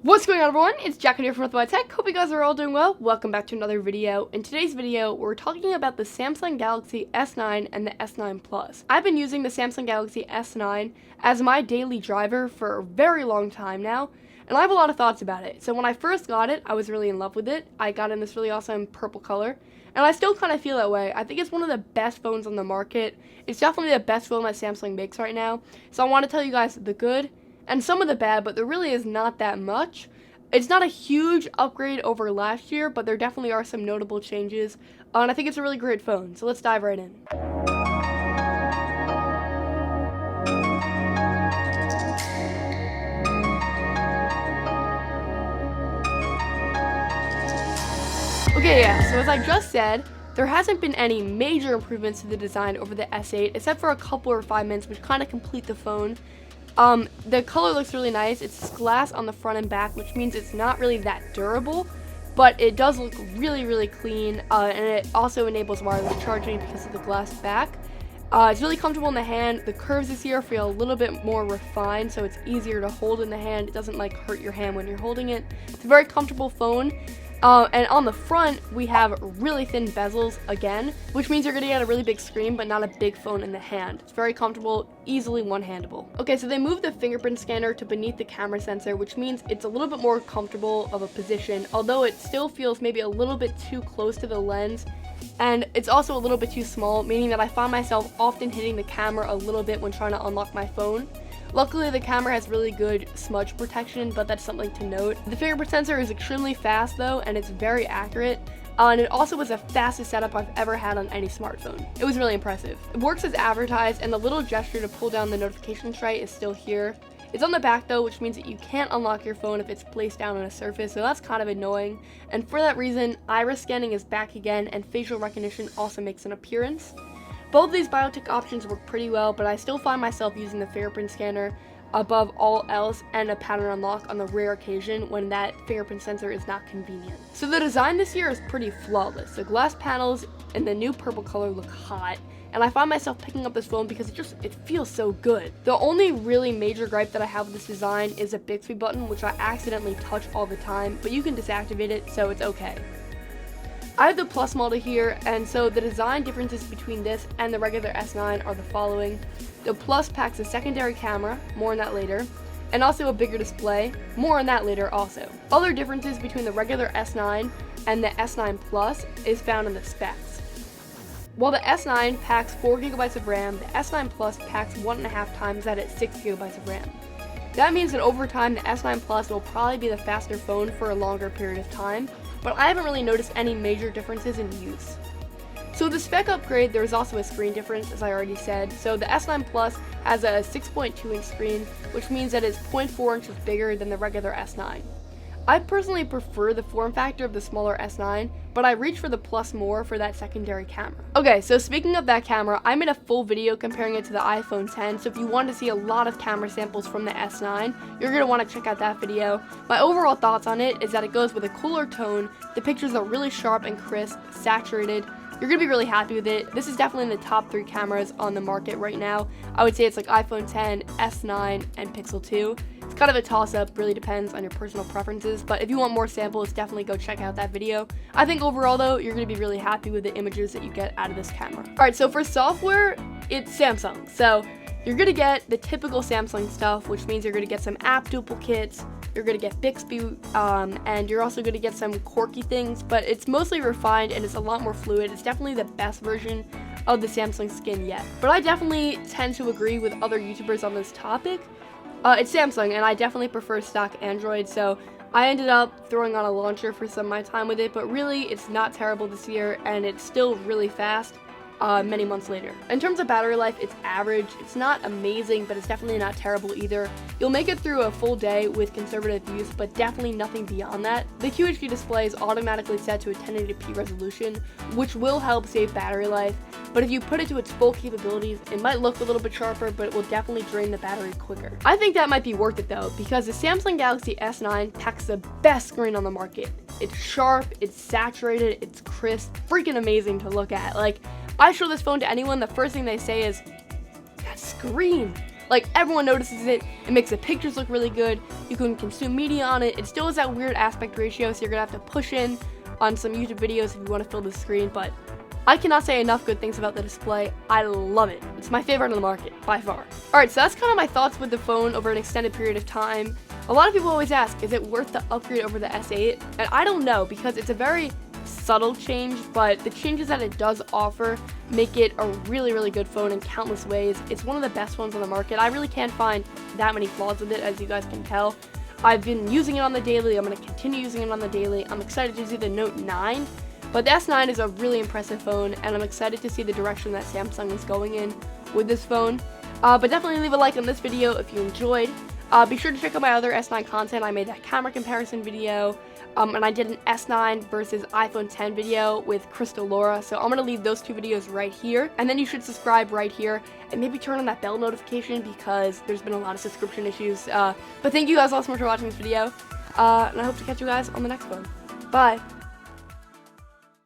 What's going on, everyone? It's Jack here from With Tech. Hope you guys are all doing well. Welcome back to another video. In today's video, we're talking about the Samsung Galaxy S9 and the S9 Plus. I've been using the Samsung Galaxy S9 as my daily driver for a very long time now, and I have a lot of thoughts about it. So when I first got it, I was really in love with it. I got it in this really awesome purple color, and I still kind of feel that way. I think it's one of the best phones on the market. It's definitely the best phone that Samsung makes right now. So I want to tell you guys the good and some of the bad, but there really is not that much. It's not a huge upgrade over last year, but there definitely are some notable changes, and I think it's a really great phone. So let's dive right in. Okay, yeah, so as I just said, there hasn't been any major improvements to the design over the S8, except for a couple or refinements which kind of complete the phone. The color looks really nice. It's glass on the front and back, which means it's not really that durable, but it does look really, really clean, and it also enables wireless charging because of the glass back. It's really comfortable in the hand. The curves this year feel a little bit more refined, so it's easier to hold in the hand. It doesn't like hurt your hand when you're holding it. It's a very comfortable phone. And on the front, we have really thin bezels again, which means you're going to get a really big screen, but not a big phone in the hand. It's very comfortable, easily one-handable. Okay, so they moved the fingerprint scanner to beneath the camera sensor, which means it's a little bit more comfortable of a position, although it still feels maybe a little bit too close to the lens. And it's also a little bit too small, meaning that I find myself often hitting the camera a little bit when trying to unlock my phone. Luckily, the camera has really good smudge protection, but that's something to note. The fingerprint sensor is extremely fast though, and it's very accurate. And it also was the fastest setup I've ever had on any smartphone. It was really impressive. It works as advertised, and the little gesture to pull down the notification tray is still here. It's on the back though, which means that you can't unlock your phone if it's placed down on a surface, so that's kind of annoying. And for that reason, iris scanning is back again, and facial recognition also makes an appearance. Both of these biometric options work pretty well, but I still find myself using the fingerprint scanner above all else and a pattern unlock on the rare occasion when that fingerprint sensor is not convenient. So the design this year is pretty flawless. The glass panels in the new purple color look hot, and I find myself picking up this phone because it feels so good. The only really major gripe that I have with this design is a Bixby button, which I accidentally touch all the time, but you can deactivate it, so it's okay. I have the Plus model here, and so the design differences between this and the regular S9 are the following. The Plus packs a secondary camera, more on that later, and also a bigger display, more on that later also. Other differences between the regular S9 and the S9 Plus is found in the specs. While the S9 packs 4 GB of RAM, the S9 Plus packs 1.5 times that at 6 GB of RAM. That means that over time, the S9 Plus will probably be the faster phone for a longer period of time, but I haven't really noticed any major differences in use. So the spec upgrade, there is also a screen difference, as I already said. So the S9 Plus has a 6.2 inch screen, which means that it's 0.4 inches bigger than the regular S9. I personally prefer the form factor of the smaller S9, but I reach for the Plus more for that secondary camera. Okay, so speaking of that camera, I made a full video comparing it to the iPhone X, so if you want to see a lot of camera samples from the S9, you're going to want to check out that video. My overall thoughts on it is that it goes with a cooler tone, the pictures are really sharp and crisp, saturated. You're going to be really happy with it. This is definitely in the top 3 cameras on the market right now. I would say it's like iPhone X, S9, and Pixel 2. It's kind of a toss-up, really depends on your personal preferences, but if you want more samples, definitely go check out that video. I think overall though, you're going to be really happy with the images that you get out of this camera. Alright, so for software, it's Samsung. So you're going to get the typical Samsung stuff, which means you're going to get some app duplicates, you're going to get Bixby, and you're also going to get some quirky things, but it's mostly refined and it's a lot more fluid. It's definitely the best version of the Samsung skin yet. But I definitely tend to agree with other YouTubers on this topic. It's Samsung, and I definitely prefer stock Android, so I ended up throwing on a launcher for some of my time with it, but really it's not terrible this year, and it's still really fast many months later. In terms of battery life, it's average. It's not amazing, but it's definitely not terrible either. You'll make it through a full day with conservative use, but definitely nothing beyond that. The QHD display is automatically set to a 1080p resolution, which will help save battery life, but if you put it to its full capabilities, it might look a little bit sharper, but it will definitely drain the battery quicker. I think that might be worth it though, because the Samsung Galaxy S9 packs the best screen on the market. It's sharp, it's saturated, it's crisp, freaking amazing to look at. Like, I show this phone to anyone, the first thing they say is, that screen, Like, everyone notices it. It makes the pictures look really good. You can consume media on it. It still has that weird aspect ratio, so you're gonna have to push in on some YouTube videos if you want to fill the screen, but I cannot say enough good things about the display. I love it. It's my favorite on the market, by far. Alright, so that's kind of my thoughts with the phone over an extended period of time. A lot of people always ask, is it worth the upgrade over the S8? And I don't know, because it's a very subtle change, but the changes that it does offer make it a really, really good phone in countless ways. It's one of the best ones on the market. I really can't find that many flaws with it, as you guys can tell. I've been using it on the daily. I'm going to continue using it on the daily. I'm excited to see the Note 9, but the S9 is a really impressive phone, and I'm excited to see the direction that Samsung is going in with this phone. But definitely leave a like on this video if you enjoyed. Be sure to check out my other S9 content. I made that camera comparison video, and I did an S9 versus iPhone 10 video with Crystal Laura, so I'm going to leave those two videos right here, and then you should subscribe right here, and maybe turn on that bell notification because there's been a lot of subscription issues. But thank you guys all so much for watching this video, and I hope to catch you guys on the next one. Bye!